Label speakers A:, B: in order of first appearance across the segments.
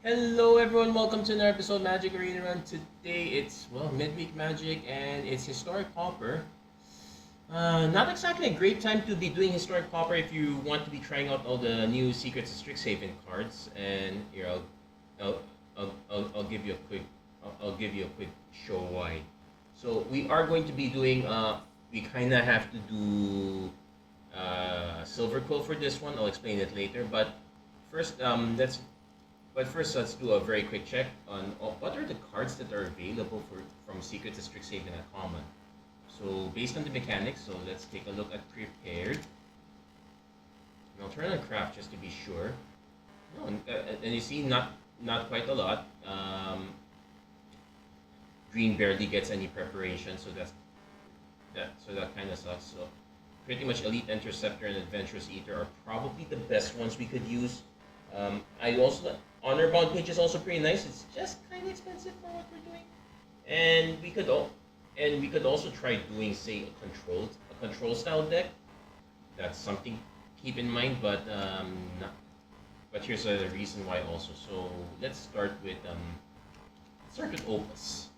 A: Hello everyone, welcome to another episode of Magic Arena Run. Today it's, midweek Magic and it's Historic Pauper. Not exactly a great time to be doing Historic Pauper if you want to be trying out all the new Secrets of Strixhaven cards. And here, I'll give you a quick, I'll give you a quick show why. So we are going to be doing, we kind of have to do Silverquill for this one. I'll explain it later, but first, let's do a very quick check on what are the cards that are available from Secrets of Strixhaven at common. So based on the mechanics, so let's take a look at Prepared. And I'll turn on Craft just to be sure. No, and you see not quite a lot. Green barely gets any preparation, so that kind of sucks. So pretty much Elite Interceptor and Adventurous Eater are probably the best ones we could use. I also Honor Bound Page is also pretty nice. It's just kind of expensive for what we're doing, and we could also try doing, say, a control style deck. That's something to keep in mind, but here's a reason why also. So let's start with Opus.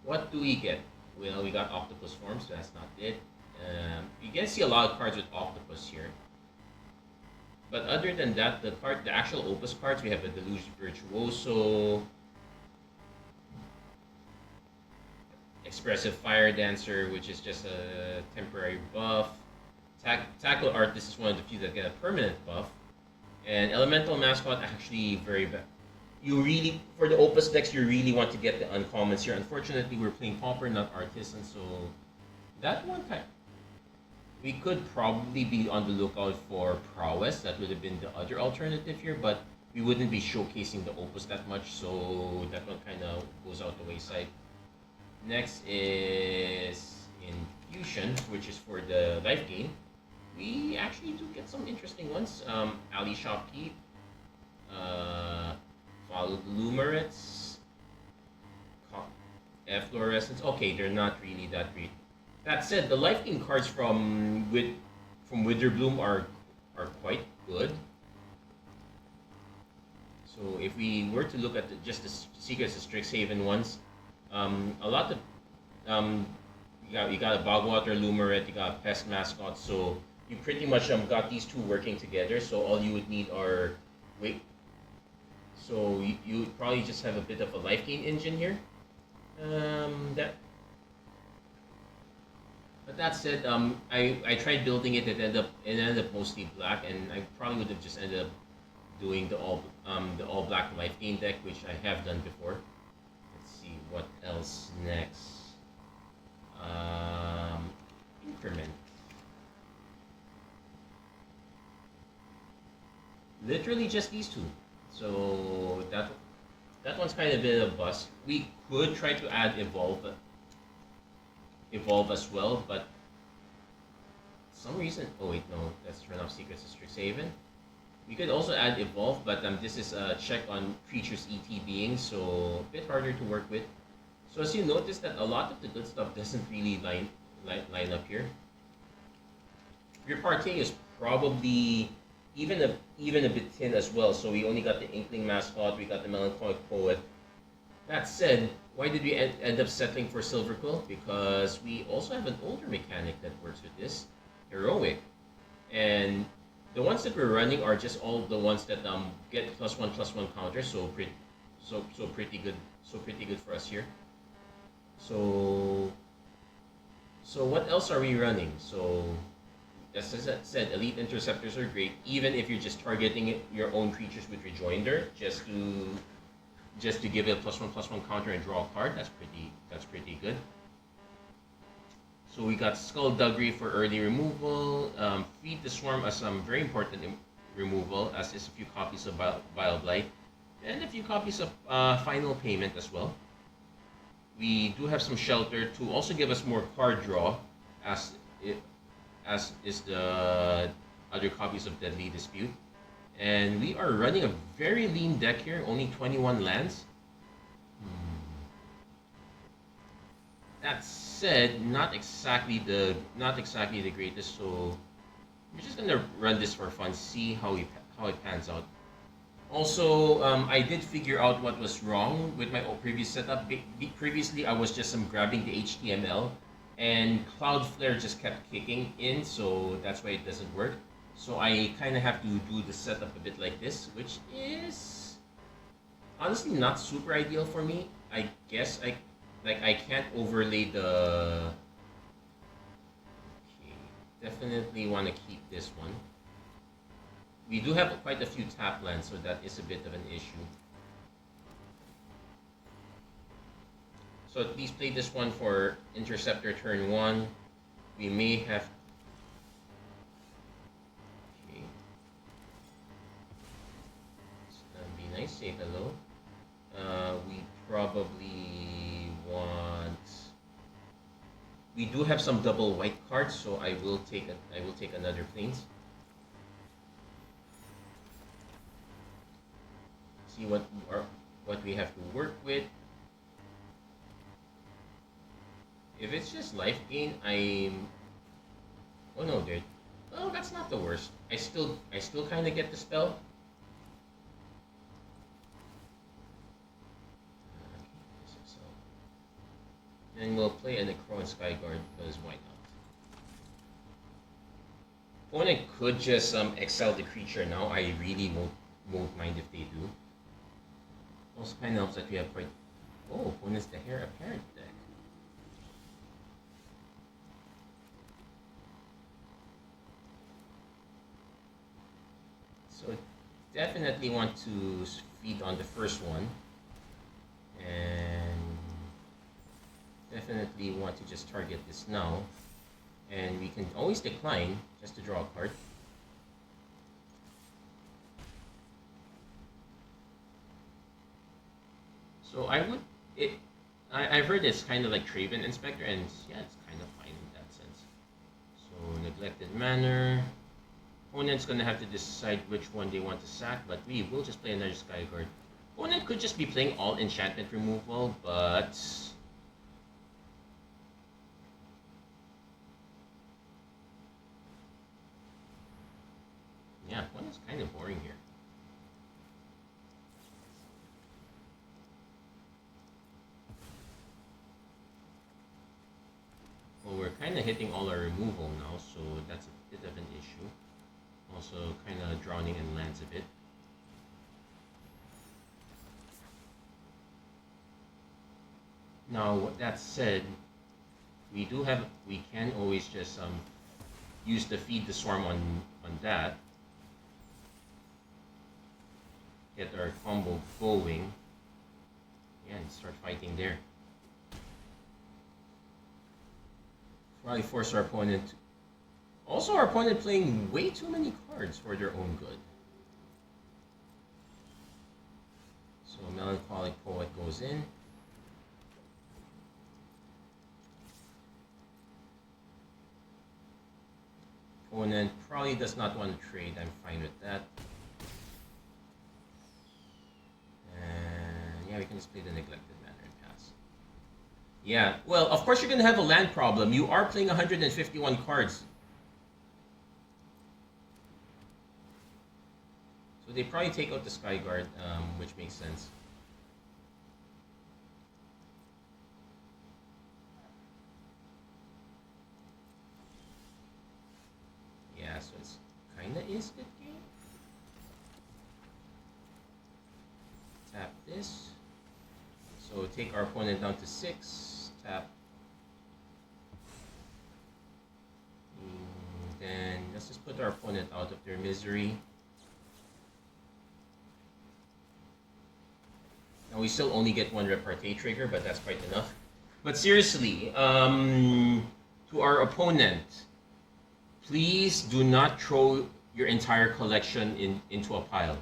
A: What do we get? Well, we got Octopus Forms. So that's not it. You can see a lot of cards with Octopus here. But other than that, the actual Opus cards, we have a Deluge Virtuoso, Expressive Fire Dancer, which is just a temporary buff. Tackle Artist is one of the few that get a permanent buff. And Elemental Mascot, actually very bad. For the Opus decks, you really want to get the uncommons here. Unfortunately, we're playing Pauper, not Artisan, so that one we could probably be on the lookout for Prowess. That would have been the other alternative here, but we wouldn't be showcasing the Opus that much, so that one kind of goes out the wayside. Next is Infusion, which is for the life gain. We actually do get some interesting ones. Ali Shopkeep, Followed Lumerets, Efflorescence. Okay, they're not really that great. That said, the life gain cards from Witherbloom are quite good. So if we were to look at just the Secrets of Strixhaven ones, a lot of you got a Bogwater Lumeret, you got a Pest Mascot, so you pretty much got these two working together. So all you would need are So you would probably just have a bit of a life gain engine here. But that said, I tried building it. It ended up mostly black, and I probably would have just ended up doing the all black life gain deck, which I have done before. Let's see what else next. Increment. Literally just these two. So that one's kind of a bit of a bust. We could try to add Evolve as well, but some reason. Oh wait, no, let's turn off Secrets of Strixhaven. We could also add Evolve, but this is a check on creatures ET beings, so a bit harder to work with. So as you notice that a lot of the good stuff doesn't really line up here. Repartee is probably even a bit thin as well. So we only got the Inkling Mascot, we got the Melancholic Poet. That said, why did we end up settling for Silverquill? Because we also have an older mechanic that works with this, Heroic. And the ones that we're running are just all the ones that get +1/+1 counters, so pretty good for us here. So what else are we running? So as I said, Elite Interceptors are great, even if you're just targeting your own creatures with Rejoinder, just to give it a +1/+1 counter and draw a card. That's pretty good. So we got Skullduggery for early removal, Feed the Swarm as some very important removal, as is a few copies of Vile Blight, and a few copies of Final Payment as well. We do have some Shelter to also give us more card draw, as is the other copies of Deadly Dispute. And we are running a very lean deck here, only 21 lands. That said, not exactly the greatest, so we're just gonna run this for fun, see how it pans out. Also, I did figure out what was wrong with my previous setup. Previously, I was just grabbing the HTML, and Cloudflare just kept kicking in, so that's why it doesn't work. So I kind of have to do the setup a bit like this, which is honestly not super ideal for me. I guess I can't overlay the. Okay, definitely want to keep this one. We do have quite a few tap lands, so that is a bit of an issue. So at least play this one for Interceptor turn 1. We may have... Okay. Be nice, say hello. We probably want... We do have some double white cards, so I will take another plains. See what we have to work with. If it's just life gain, I'm... Oh no, dude. Well, that's not the worst. I still kind of get the spell. And we'll play a Necro and Skyguard, because why not? Opponent could just excel the creature now. I really won't mind if they do. Also kind of helps that we have quite... Oh, opponent's the Heir Apparent deck. So definitely want to feed on the first one. And definitely want to just target this now. And we can always decline just to draw a card. So I've heard it's kind of like Thraben Inspector, and yeah, it's kind of fine in that sense. So Neglected Manor. Opponent's gonna have to decide which one they want to sack, but we will just play another Skyguard. Opponent could just be playing all enchantment removal, but yeah, opponent's kind of boring here. Well, we're kind of hitting all our removal now, so that's a bit of an issue. Also, kind of drowning in lands a bit. Now, with that said, we can always just use the Feed the Swarm on that. Get our combo going. Yeah, and start fighting there. Probably force our opponent. Also, our opponent playing way too many cards for their own good. So Melancholic Poet goes in. Opponent probably does not want to trade. I'm fine with that. And yeah, we can just play the Neglected Manor and pass. Yeah, well, of course you're going to have a land problem. You are playing 151 cards. So they probably take out the Skyguard, which makes sense. Yeah, so it's kind of instant game. Tap this. So take our opponent down to 6. Tap. And then let's just put our opponent out of their misery. Now we still only get one Repartee trigger, but that's quite enough. But seriously, to our opponent, please do not throw your entire collection into a pile.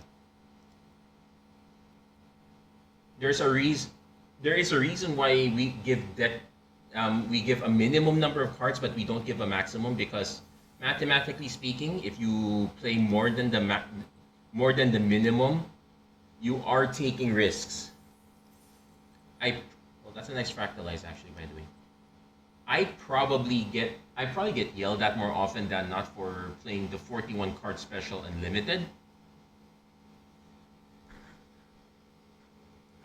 A: There is a reason why we give a minimum number of cards, but we don't give a maximum, because mathematically speaking, if you play more than the minimum, you are taking risks. Well, that's a nice fractalize, actually, by the way. I probably get yelled at more often than not for playing the 41 card special unlimited.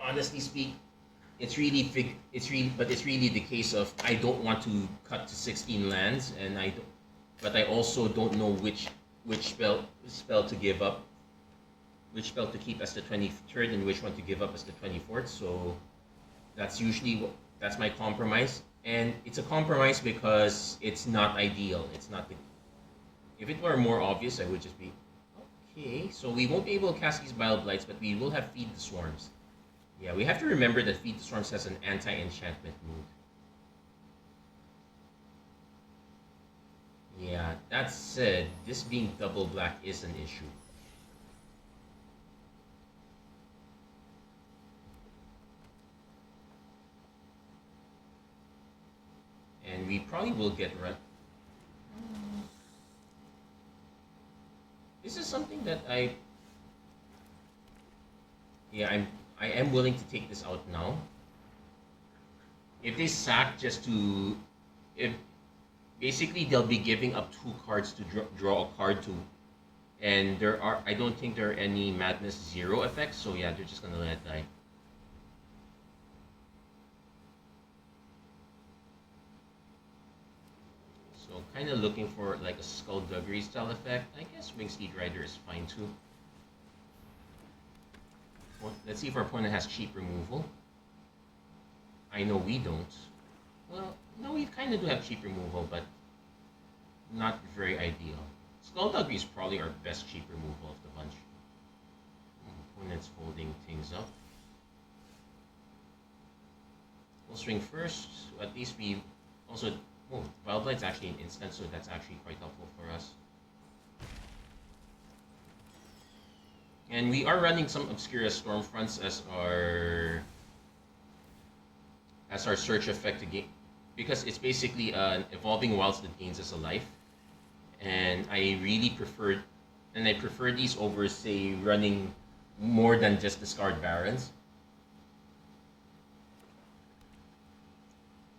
A: honestly speak, it's really the case of I don't want to cut to 16 lands, and but I also don't know which spell to give up, which spell to keep as the 23rd, and which one to give up as the 24th. So that's my compromise, and it's a compromise because it's not ideal. It's not the If it were more obvious, I would just be okay. So we won't be able to cast these Bile Blights, but we will have Feed the Swarms. Yeah, we have to remember that Feed the Swarms has an anti-enchantment move. Yeah, that said, this being double black is an issue. And we probably will get run. This is something that I am willing to take this out now. If they sack if basically they'll be giving up 2 cards to draw a card to, and I don't think there are any Madness 0 effects, so yeah, they're just gonna let it die. So kind of looking for like a Skullduggery style effect. I guess Wingsteed Rider is fine too. Let's see if our opponent has cheap removal. I know we don't. Well, no, we kind of do have cheap removal, but not very ideal. Skullduggery is probably our best cheap removal of the bunch. Opponent's holding things up. We'll swing first. So at least we also... Oh, Bile Blight's actually an instant, so that's actually quite helpful for us. And we are running some Obscura Stormfronts as our search effect to gain, because it's basically an evolving wilds that gains us a life, and I prefer these over, say, running more than just discard Barons,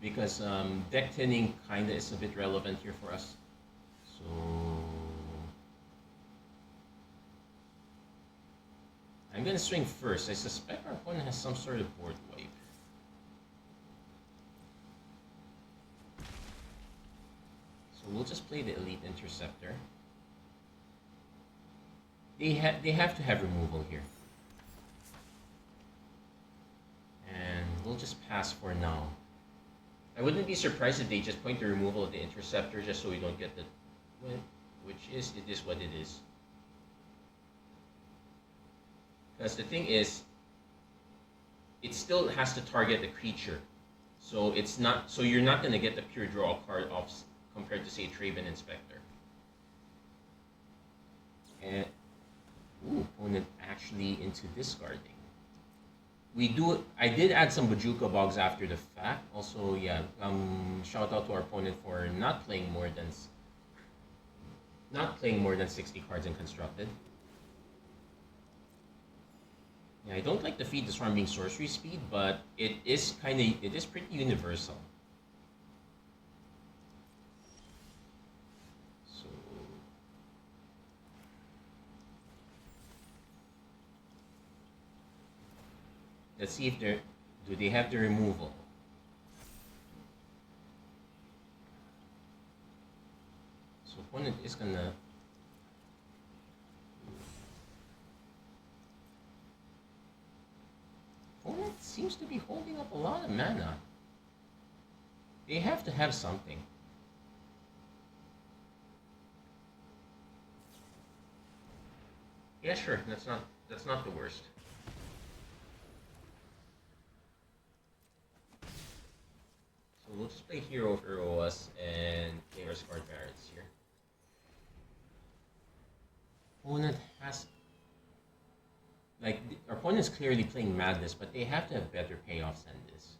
A: because deck thinning kinda is a bit relevant here for us. So I'm gonna swing first. I suspect our opponent has some sort of board wipe. So we'll just play the Elite Interceptor. They have to have removal here. And we'll just pass for now. I wouldn't be surprised if they just point the removal of the Interceptor just so we don't get the win, which is, it is what it is. Because the thing is, it still has to target the creature. So you're not going to get the pure draw card off compared to, say, Thraben Inspector. And opponent actually into discarding. I did add some Bajuka Bogs after the fact. Also, yeah, shout out to our opponent for not playing more than 60 cards in Constructed. Yeah, I don't like the Feed the Swarm being sorcery speed, but it is pretty universal. So let's see if do they have the removal. So opponent is gonna opponent seems to be holding up a lot of mana. They have to have something. Yeah, sure. That's not the worst. So we'll just play Hero for OS and play our Scarred Barrets here. Opponent has... Like, our opponent's clearly playing Madness, but they have to have better payoffs than this.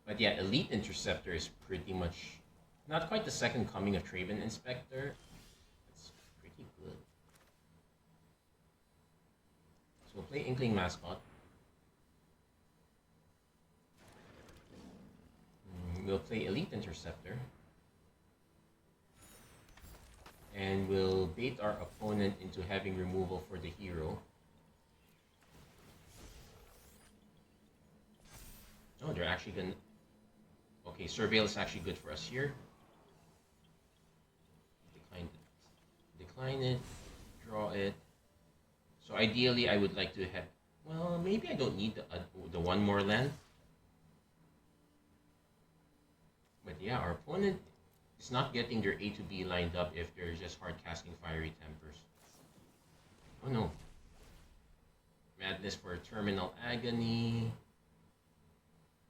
A: But yeah, Elite Interceptor is pretty much not quite the second coming of Thraben Inspector. It's pretty good. So we'll play Inkling Mascot. We'll play Elite Interceptor. and will bait our opponent into having removal for the hero. Oh, they're actually gonna... Okay, Surveil is actually good for us here. Decline it, draw it. So ideally, I would like to have... Well, maybe I don't need the one more land. But yeah, our opponent is not getting their A to B lined up if they're just hard casting Fiery Tempers. Oh no. Madness for Terminal Agony.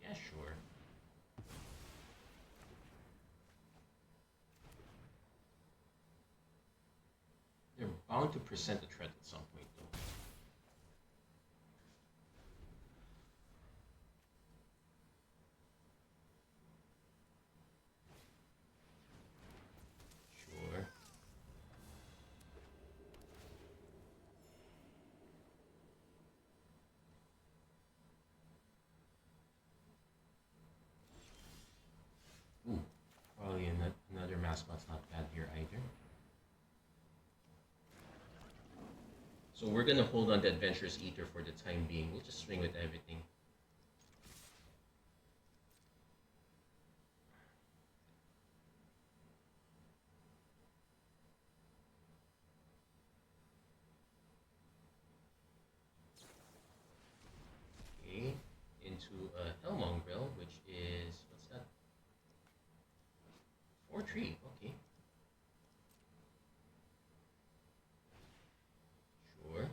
A: Yeah, sure. They're bound to present a threat at some point, though. Sure. Ooh, probably another mascot's not bad here either. So we're gonna hold on to Adventurous Eater for the time being. We'll just swing with everything. Okay, into a Hellmongrel, which is, what's that? 4/3, okay. Sure.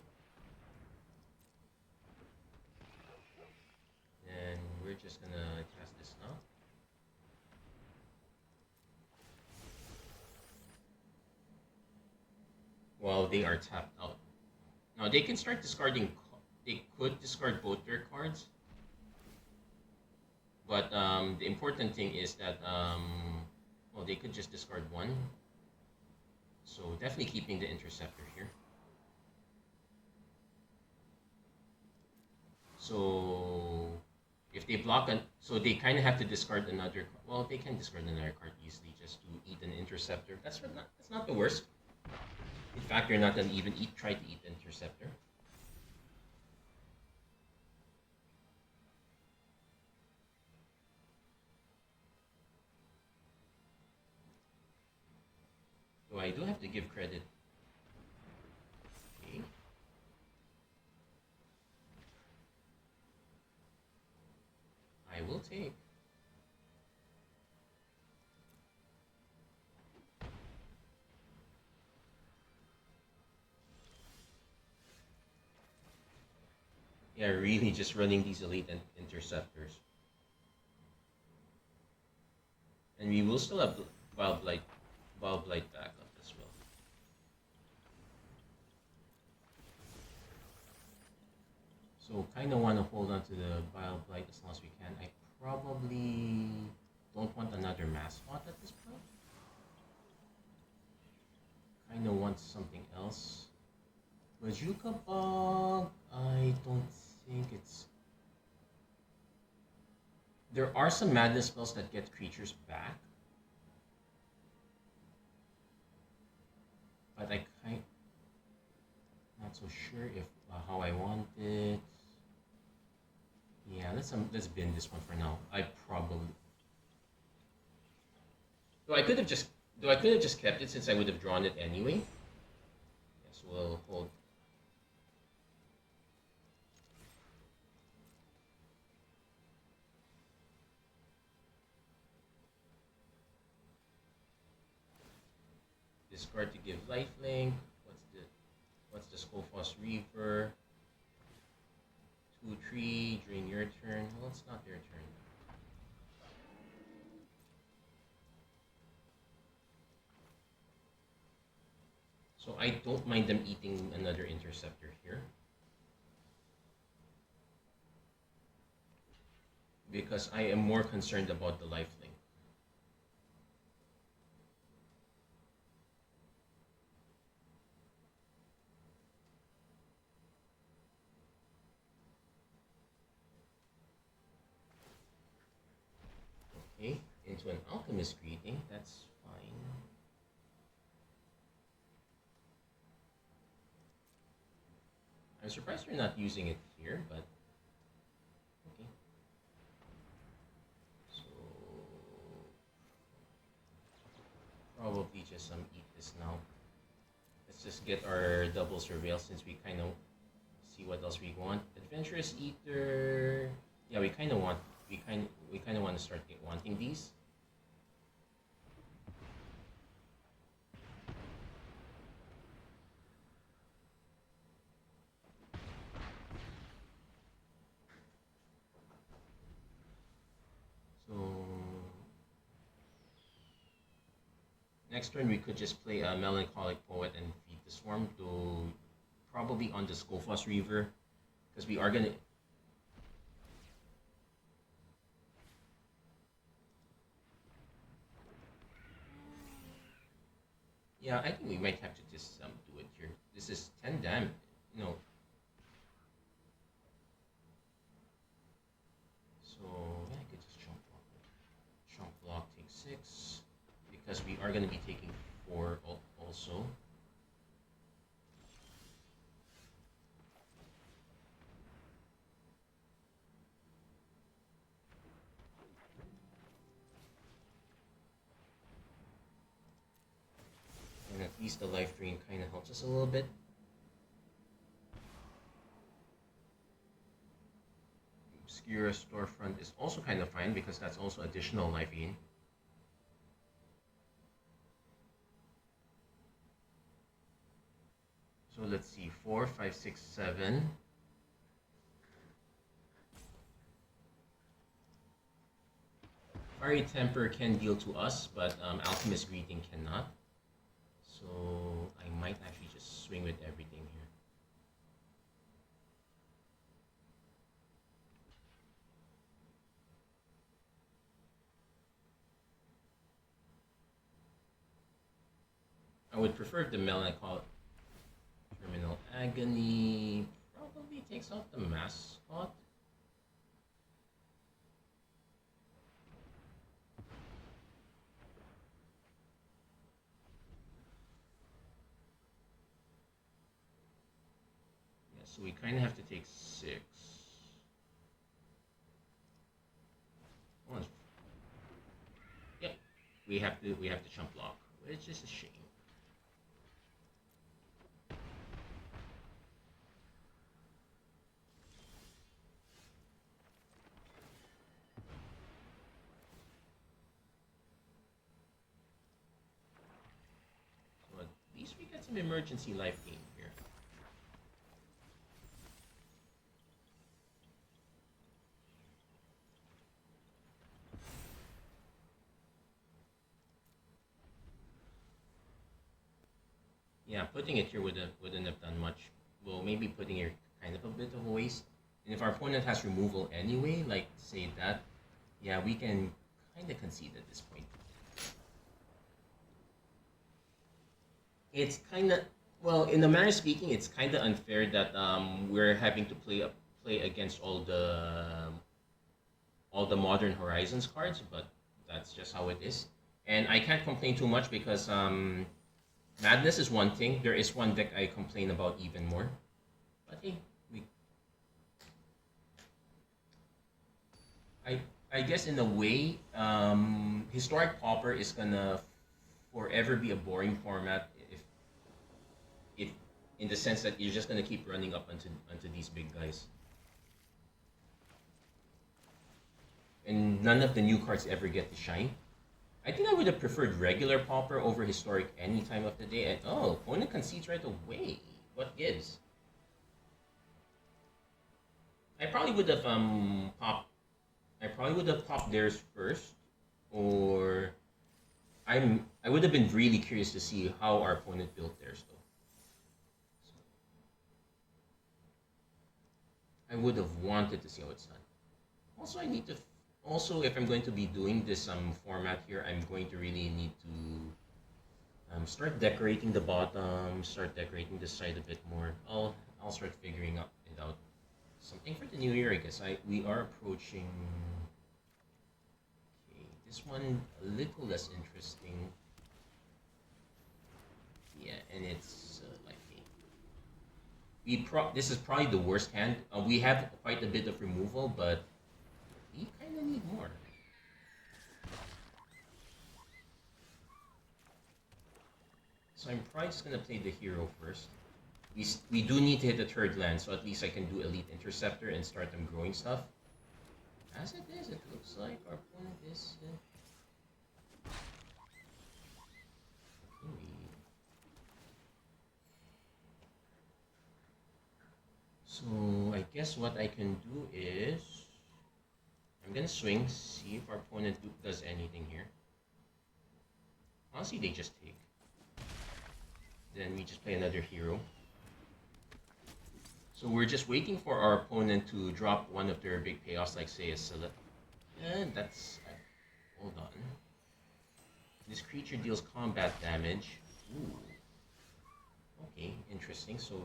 A: And we're just gonna cast this now. While they are tapped out. Now they can start discarding. They could discard both their cards, but the important thing is that well, they could just discard one. So definitely keeping the Interceptor here. So if they block so they kind of have to discard another. Well, they can discard another card easily just to eat an Interceptor. That's not the worst. In fact, they're not gonna even try to eat Interceptor. So I do have to give credit. Okay. I will take. Yeah, really just running these Elite Interceptors. And we will still have Wild Blight backup as well. So kind of want to hold on to the Wild Blight as long as we can. I probably don't want another mascot at this point. Kind of want something else. Bazooka Bug, I don't think it's... There are some madness spells that get creatures back. But I kind not so sure if how I want it. Yeah, let's bin this one for now. I probably though I could have just kept it since I would have drawn it anyway. Yes, we'll hold. Discard to give lifelink. What's the Skophos Reaver? 2/3 during your turn. Well, it's not their turn. So I don't mind them eating another Interceptor here. Because I am more concerned about the lifelink. Okay, into an Alchemist Greeting, that's fine. I'm surprised you're not using it here, but okay. So probably just eat this now. Let's just get our double surveil since we kind of see what else we want. Adventurous Eater. Yeah, we kind of want to start wanting these. So next turn we could just play a Melancholic Poet and feed the Swarm to probably on the Skophos Reaver, because we are gonna. Yeah, I think we might have to just do it here. This is 10 damage. No. So yeah, I could just chunk block. Chunk block, take 6, because we are gonna be taking 4 also. And at least the life drain kind of helps us a little bit. Obscura Storefront is also kind of fine because that's also additional life gain. So let's see, 4, 5, 6, 7. Fiery Temper can deal to us, but Alchemist Greeting cannot. So I might actually just swing with everything here. I would prefer the Melancholic Terminal Agony. Probably takes out the Mascot. Yeah, so we kind of have to take 6. Oh, yep, we have to chump block, which is a shame. At least we get some emergency life gain here. Yeah, putting it here wouldn't have done much. Well, maybe putting here kind of a bit of a waste. And if our opponent has removal anyway, like say that, yeah, we can kind of concede at this point. It's kind of, well, in a manner of speaking, it's kind of unfair that we're having to play against all the Modern Horizons cards, but that's just how it is. And I can't complain too much because Madness is one thing. There is one deck I complain about even more. But hey, I guess in a way, Historic Pauper is gonna forever be a boring format if in the sense that you're just gonna keep running up onto these big guys. And none of the new cards ever get to shine. I think I would have preferred regular Pauper over Historic any time of the day. And oh, opponent concedes right away. What gives? I probably would have popped. I probably would have popped theirs first, or I would have been really curious to see how our opponent built theirs though. So, I would have wanted to see how it's done. Also, I need to. Also, if I'm going to be doing this format here, I'm going to really need to start decorating the bottom, start decorating the side a bit more. I'll start figuring it out. Something for the new year, I guess. We are approaching. Okay, this one a little less interesting. Yeah, and it's life gain. This is probably the worst hand. We have quite a bit of removal, but we kind of need more. So I'm probably just gonna play the hero first. We do need to hit the third land, so at least I can do Elite Interceptor and start them growing stuff. As it is, it looks like our opponent is. So I guess what I can do is I'm gonna swing, see if our opponent does anything here. Honestly, they just take. Then we just play another hero. So we're just waiting for our opponent to drop one of their big payoffs, like say a Scylla. And that's... hold on. This creature deals combat damage. Ooh. Okay, interesting. So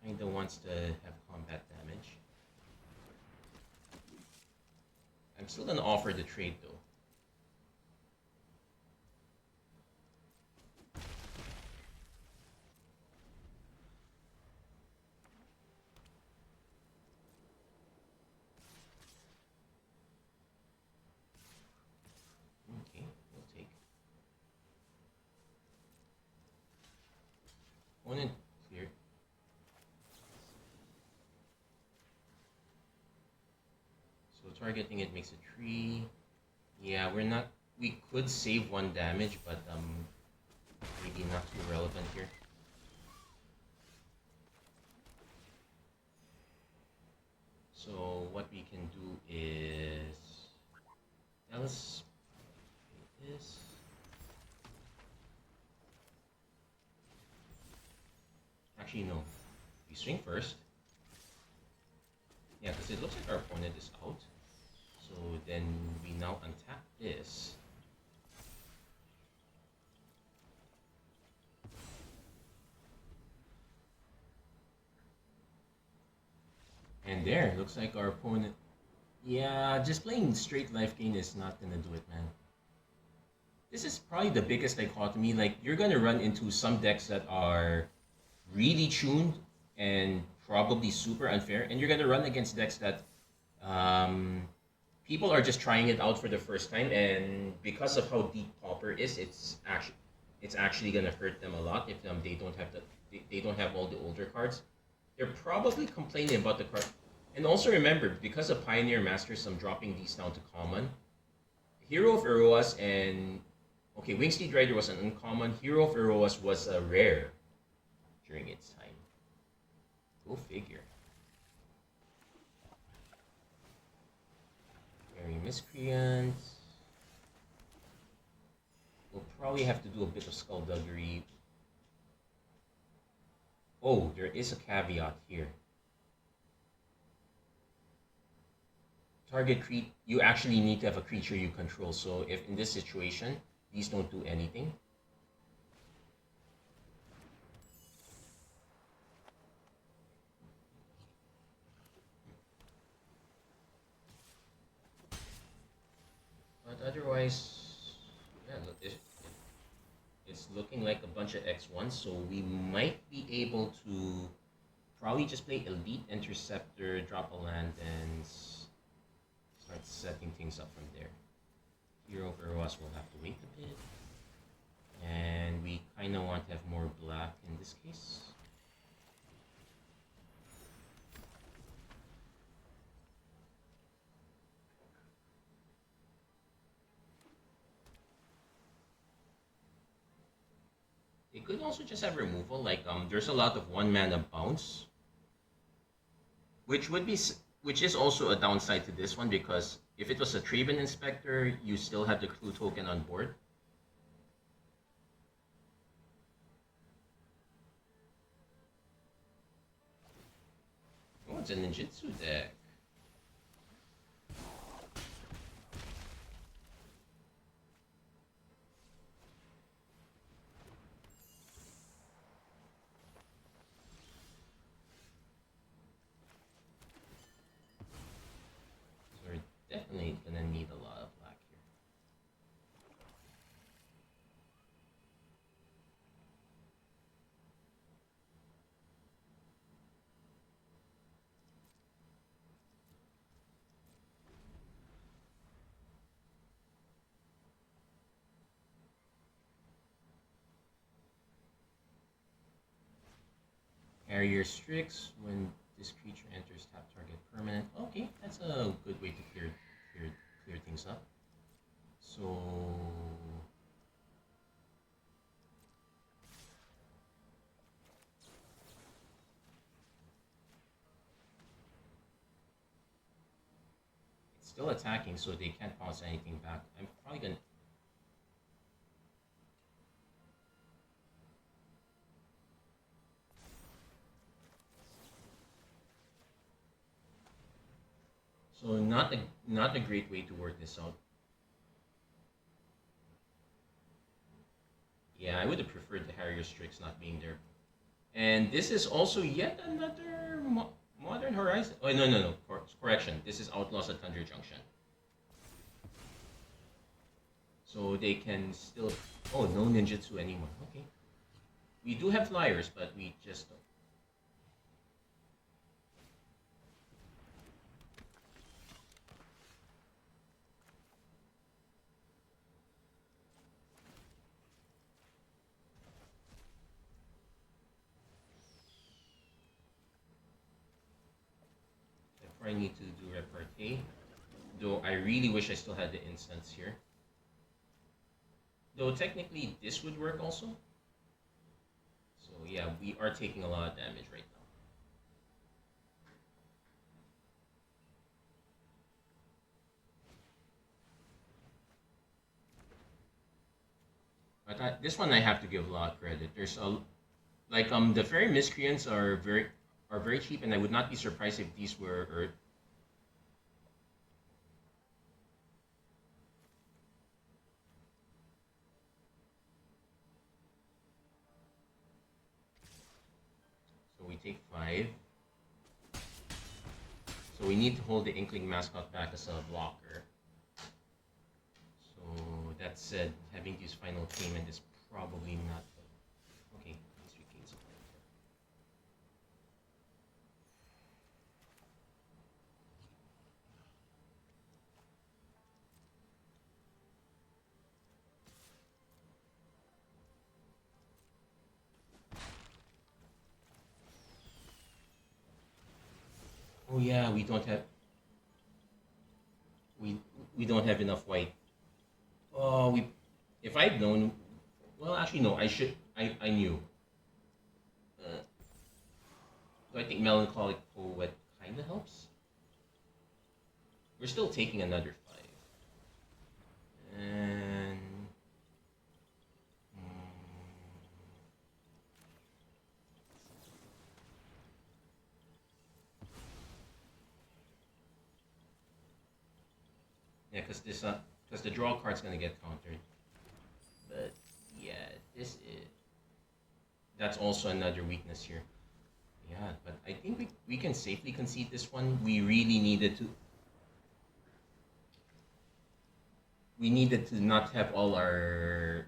A: kinda wants to have combat damage. I'm still gonna offer the trade though. Okay, we'll take. Opponent cleared. So targeting it makes a tree. Yeah, we're not. We could save one damage, but maybe not too relevant here. So what we can do is let's play this. Actually, no. We swing first. Yeah, because it looks like our opponent is out. So then we now untap this. And there, looks like our opponent... Yeah, just playing straight life gain is not gonna do it, man. This is probably the biggest dichotomy. Like, you're gonna run into some decks that are really tuned and probably super unfair, and you're gonna run against decks that people are just trying it out for the first time, and because of how deep Pauper is, it's actually gonna hurt them a lot if they don't have all the older cards. They're probably complaining about the card. And also remember, because of Pioneer Masters, I'm dropping these down to common. Hero of Iroas and... okay, Wingsteed Rider was an uncommon. Hero of Iroas was a rare during its time. Go figure. Very Miscreant. We'll probably have to do a bit of skullduggery. Oh, there is a caveat here. Target creature, you actually need to have a creature you control. So if in this situation, these don't do anything. But otherwise, yeah, look, it's looking like a bunch of X1s, so we might be able to probably just play Elite Interceptor, drop a land, and start setting things up from there. Hero of Iroas will have to wait a bit. And we kind of want to have more black in this case. They could also just have removal, like there's a lot of 1-mana bounce, which is also a downside to this one, because if it was a Thraben Inspector, you still have the clue token on board. Oh, it's a ninjutsu deck. Definitely gonna need a lot of black here. Harrier Strix. When this creature enters tap target permanent. Okay, that's a good way to clear things up. So it's still attacking, so they can't bounce anything back. I'm probably gonna. So not a great way to work this out. Yeah, I would have preferred the Harrier Strix not being there. And this is also yet another Modern Horizon. Oh, no. Correction. This is Outlaws at Thunder Junction. So they can still... Oh, no ninjutsu anymore. Okay. We do have flyers, but we just don't. I need to do Repartee. Though I really wish I still had the instance here. Though technically this would work also. So yeah, we are taking a lot of damage right now. But this one I have to give a lot of credit. There's a the fairy miscreants are very cheap, and I would not be surprised if these were Earth. So we take 5. So we need to hold the Inkling Mascot back as a blocker. So that said, having to use Final Payment is probably not okay. Let's regain some life. Oh yeah, we don't have we don't have enough white. Oh, we if I'd known, well, actually no, I knew. So I think Melancholic Poet kind of helps. We're still taking another 5, and yeah, because the draw card's gonna get countered. But yeah, that's also another weakness here. Yeah, but I think we can safely concede this one. We really needed to. We needed to not have all our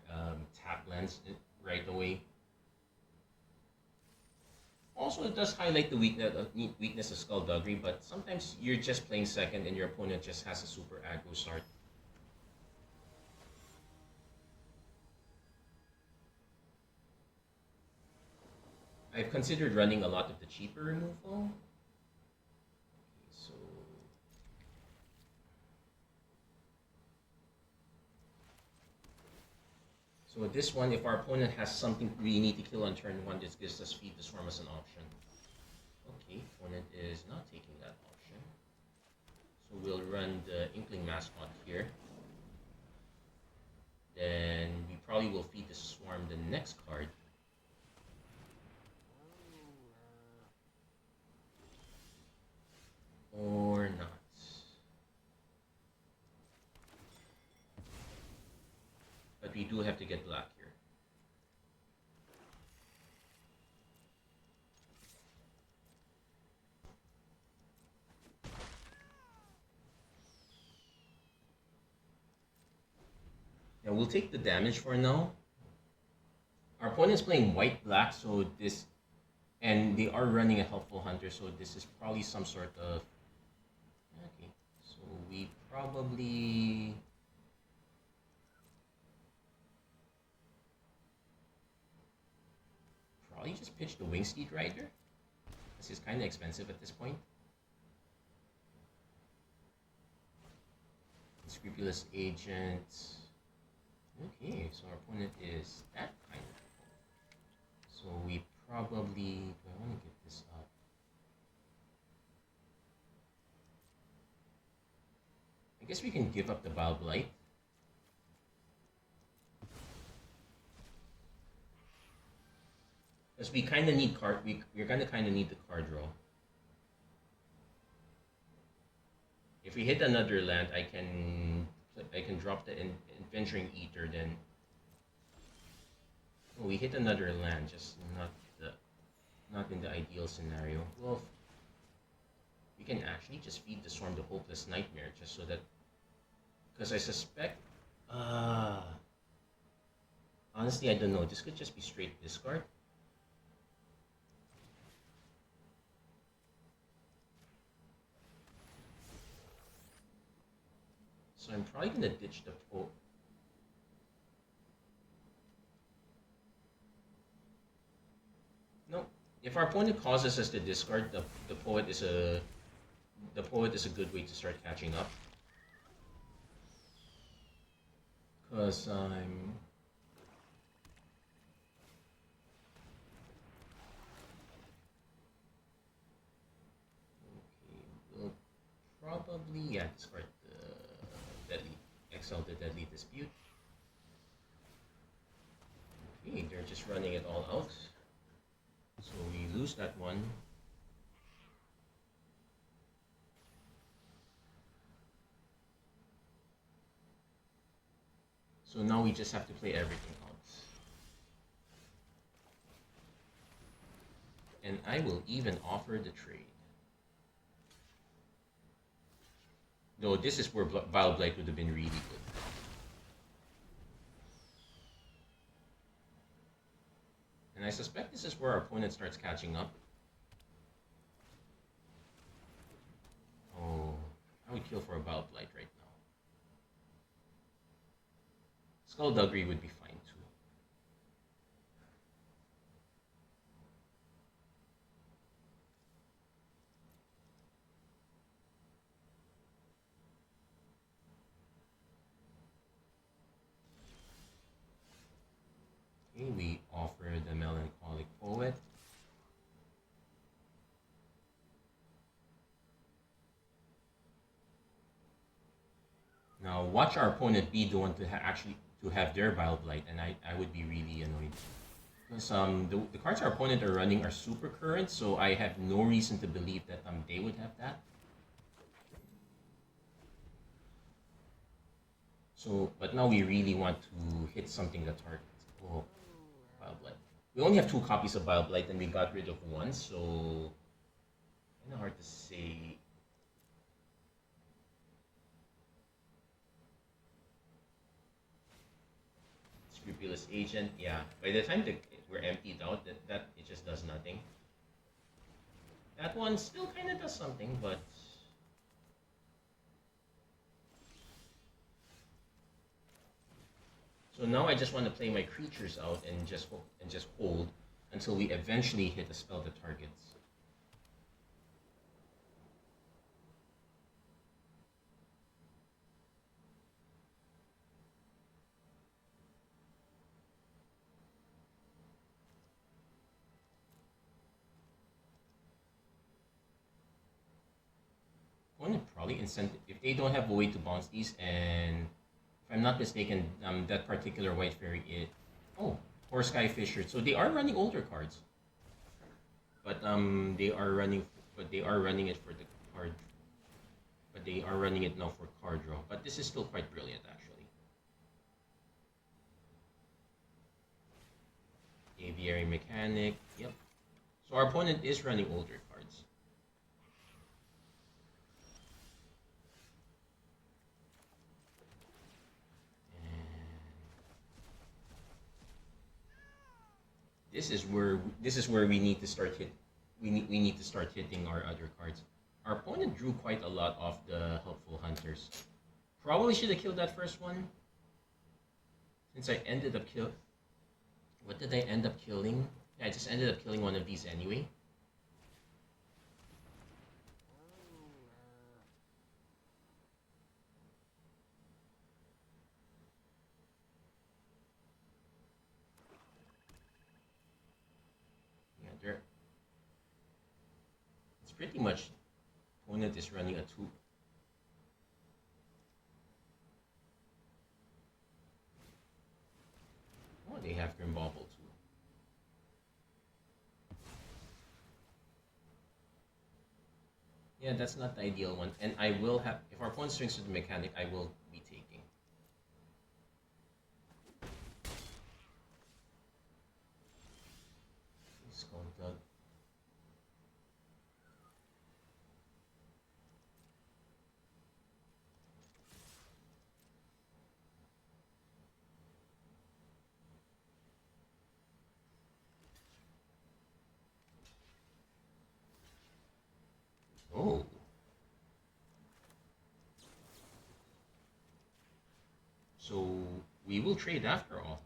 A: tap lands right away. Also, it does highlight the weakness of Skullduggery, but sometimes you're just playing second and your opponent just has a super aggro start. I've considered running a lot of the cheaper removal. So this one, if our opponent has something we need to kill on turn 1, this gives us Feed the Swarm as an option. Okay, opponent is not taking that option. So we'll run the Inkling Mascot here. Then we probably will Feed the Swarm the next card. Or not. But we do have to get black here. Yeah, we'll take the damage for now. Our opponent's playing white-black, so this... And they are running a Helpful Hunter, so this is probably some sort of... Okay, so we probably... Probably just pitch the Wingsteed Rider. This is kind of expensive at this point. Unscrupulous agent. Okay, so our opponent is that kind of people. So we probably... Do I want to give this up? I guess we can give up the Bile Blight. Because we kind of need card... We're going to kind of need the card draw. If we hit another land, I can drop the Adventuring Eater. Then we hit another land, just not in the ideal scenario. Well, we can actually just feed the Storm the Hopeless Nightmare, just so that, because I suspect, honestly I don't know. This could just be straight discard. So I'm probably gonna ditch the poet. No, if our opponent causes us to discard, the poet is a good way to start catching up. Cause I'm we'll probably discard exile the Deadly Dispute. Okay, they're just running it all out. So we lose that one. So now we just have to play everything out. And I will even offer the trade. Though this is where Vile Blight would have been really good. And I suspect this is where our opponent starts catching up. Oh, I would kill for a Vile Blight right now. Skullduggery would be fine too. Okay, we offer the Melancholic Poet. Now watch our opponent be the one to actually have their Vile Blight, and I would be really annoyed. Because the cards our opponent are running are super current, so I have no reason to believe that they would have that. So, but now we really want to hit something that targets. Oh, Vile Blight. We only have 2 copies of Vile Blight, and we got rid of 1, so kind of hard to say. Scrupulous Agent, yeah. By the time we're emptied out, that it just does nothing. That one still kind of does something, but so now I just want to play my creatures out and just hold until we eventually hit a spell that targets. Probably incentive if they don't have a way to bounce these, and if I'm not mistaken, that particular white fairy Horse Sky Fisher. So they are running older cards, but they are running it for the card. But they are running it now for card draw. But this is still quite brilliant, actually. Aviary Mechanic. Yep. So our opponent is running older cards. This is where we need to start we need to start hitting our other cards. Our opponent drew quite a lot off the Helpful Hunters. Probably should have killed that first one. Since I ended up what did I end up killing? Yeah, I just ended up killing one of these anyway. pretty much opponent is running a 2. Oh, they have Grim Bauble too. Yeah, that's not the ideal one. And I will have, if our opponent swings to the mechanic, I will be taking. He's going to... Oh. So we will trade after all.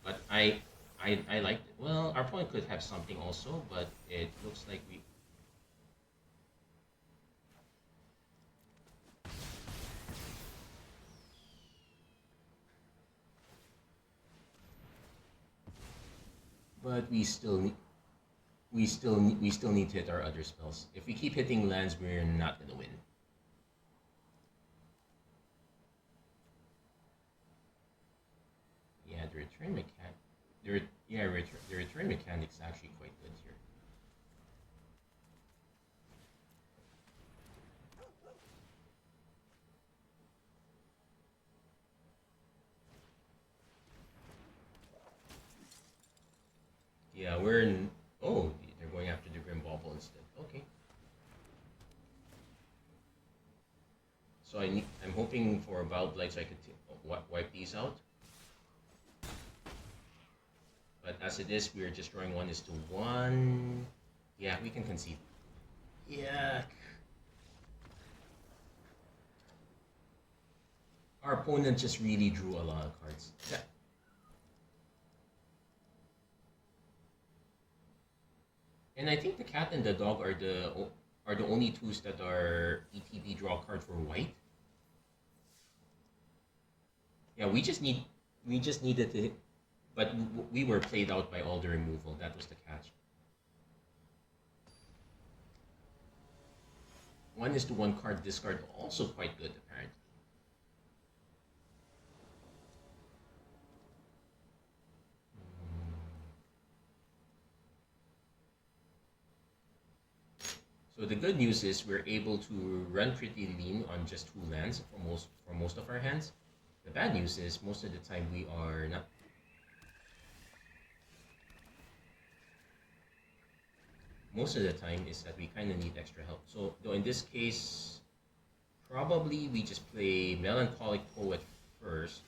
A: But I liked it. Well, our opponent could have something also, but it looks like we... But we still need... We still need to hit our other spells. If we keep hitting lands, we're not gonna win. Yeah, the return mechanic. The return mechanic's actually quite good here. Yeah, we're in. Oh, they're going after the Grim Bauble instead. Okay. So I'm hoping for a Wild Blight so I could wipe these out. But as it is, we're just drawing 1:1. Yeah, we can concede. Yeah. Our opponent just really drew a lot of cards. Yeah. And I think the cat and the dog are the only 2s that are ETB draw card for white. Yeah, we just needed to, but we were played out by all the removal. That was the catch. 1:1 card discard, also quite good apparently. So the good news is we're able to run pretty lean on just 2 lands for most of our hands. The bad news is most of the time we are not. Most of the time is that we kind of need extra help. So though in this case, probably we just play Melancholic Poet first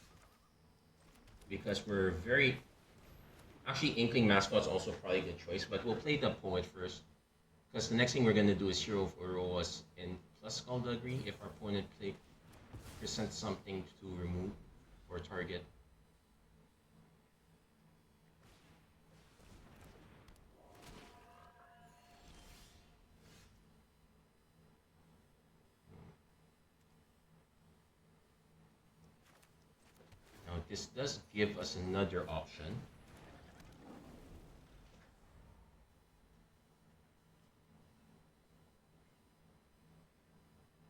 A: because we're very. Actually, Inkling Mascot's also probably a good choice, but we'll play the Poet first. Because the next thing we're going to do is Hero of Uroas and plus Skullduggery if our opponent presents something to remove or target. Now this does give us another option.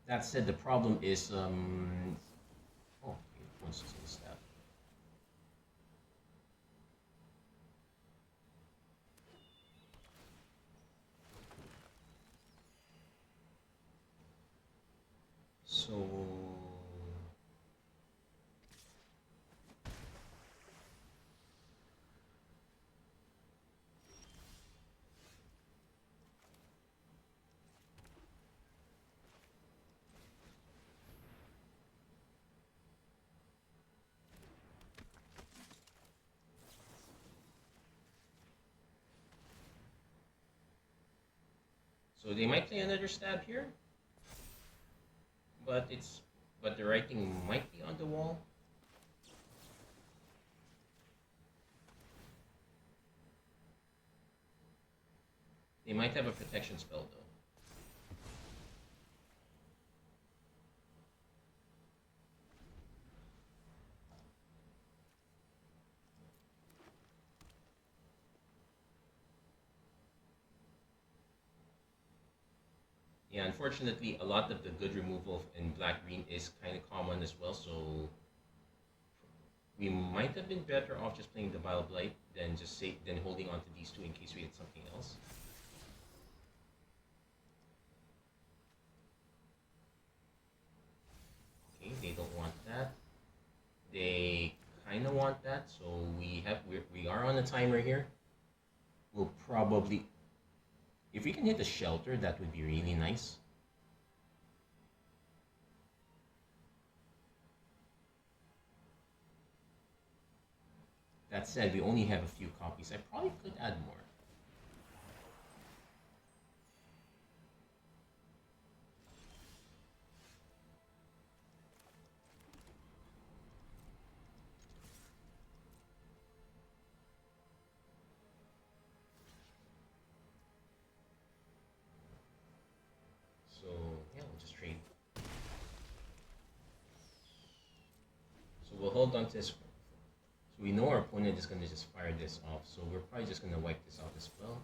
A: That said, the problem is, oh, once it's in stab. So, so they might play another stab here, but the writing might be on the wall. They might have a protection spell though. Yeah, unfortunately, a lot of the good removal in black green is kind of common as well. So we might have been better off just playing the Vile Blight than than holding on to these two in case we had something else. Okay, they don't want that. They kind of want that, so we are on a timer here. We'll probably, if we can hit the shelter, that would be really nice. That said, we only have a few copies. I probably could add more. So yeah, we'll just trade. So we'll hold on to this. So we know our opponent is gonna just fire this off. So we're probably just gonna wipe this out as well.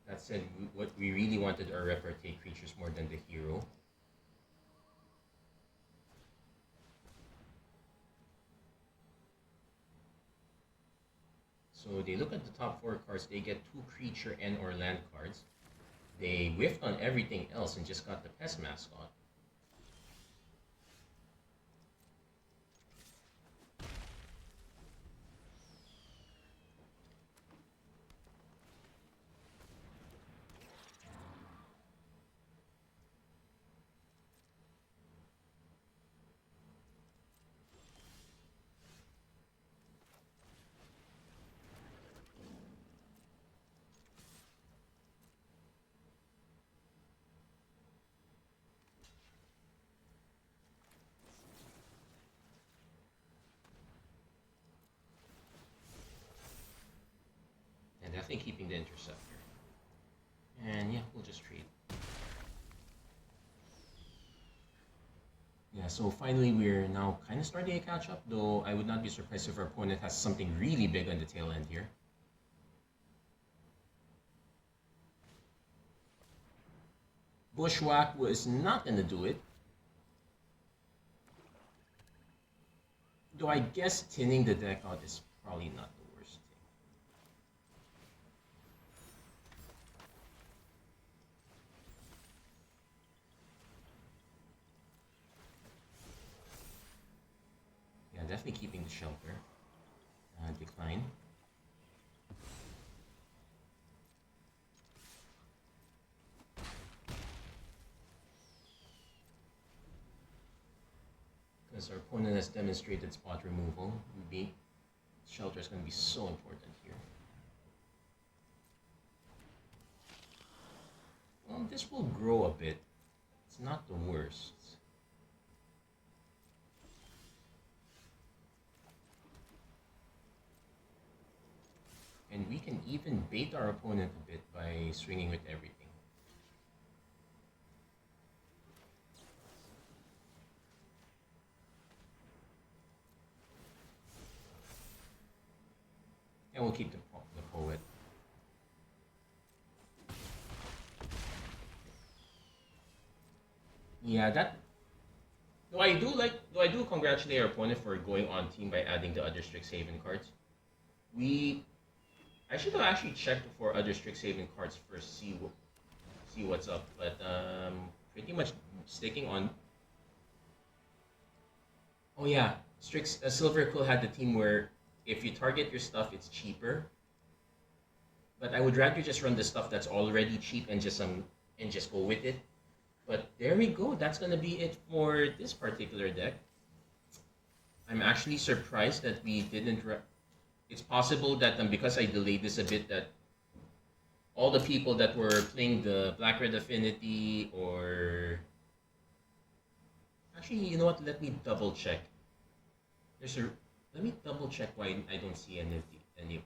A: That said, what we really wanted are Repartee creatures more than the hero. So they look at the top 4 cards, they get 2 creature and or land cards. They whiffed on everything else and just got the Pest Mascot. And definitely keeping the Interceptor. And yeah, we'll just trade. Yeah, so finally we're now kind of starting to catch up, though I would not be surprised if our opponent has something really big on the tail end here. Bushwhack was not going to do it. Though I guess tinning the deck out is probably not the worst thing. Yeah, definitely keeping the shelter. Decline. Because our opponent has demonstrated spot removal, shelter is going to be so important here. Well, this will grow a bit. It's not the worst. And we can even bait our opponent a bit by swinging with everything. And we'll keep the poet. Yeah, that. Though I do congratulate our opponent for going on team by adding the other Strixhaven cards. I should have actually checked for other Strixhaven cards first, see what's up. But pretty much sticking on. Oh yeah, Silverquill had the team where if you target your stuff, it's cheaper. But I would rather just run the stuff that's already cheap and just go with it. But there we go. That's gonna be it for this particular deck. I'm actually surprised that we didn't. It's possible that because I delayed this a bit, that all the people that were playing the Black Red Affinity or actually, you know what? Let me double check. Let me double check why I don't see any of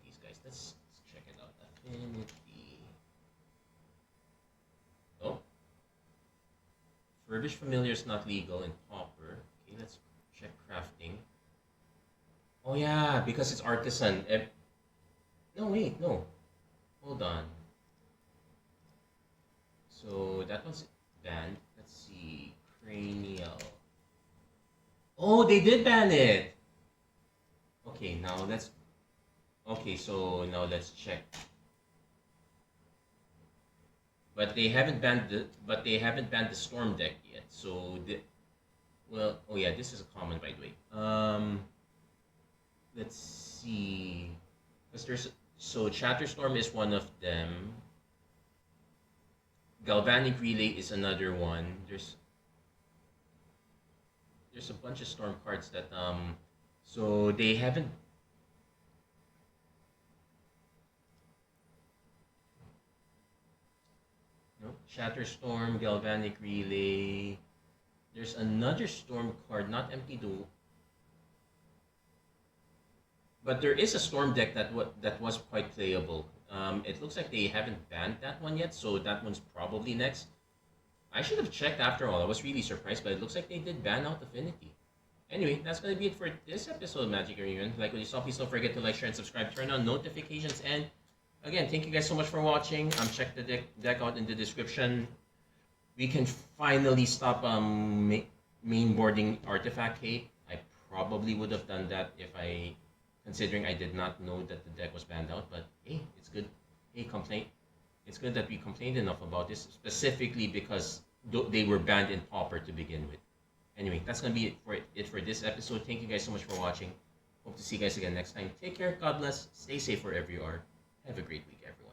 A: these guys. Let's check it out. Affinity. Oh. Verbish Familiar is not legal in Pauper. Okay, let's check crafting. Oh yeah, because it's artisan. No, wait, no. Hold on. So that one's banned. Let's see. Cranial. Oh, they did ban it! Okay, now let's... Okay, so now let's check. But they haven't banned the storm deck yet. So well, oh yeah, this is a common by the way. Let's see. Because so Chatterstorm is one of them. Galvanic Relay is another one. There's a bunch of storm cards that so they haven't... No, Shatterstorm, Galvanic Relay. There's another storm card, not empty though. But there is a storm deck that was quite playable. It looks like they haven't banned that one yet, so that one's probably next. I should have checked after all. I was really surprised, but it looks like they did ban out Affinity. Anyway, that's going to be it for this episode of Magic Arena. Like what you saw, please don't forget to like, share, and subscribe. Turn on notifications. And again, thank you guys so much for watching. Check the deck out in the description. We can finally stop mainboarding Artifact Hate. I probably would have done that if considering I did not know that the deck was banned out. But hey, it's good. Hey, complaint. It's good that we complained enough about this, specifically because they were banned in Pauper to begin with. Anyway, that's going to be it for this episode. Thank you guys so much for watching. Hope to see you guys again next time. Take care. God bless. Stay safe wherever you are. Have a great week, everyone.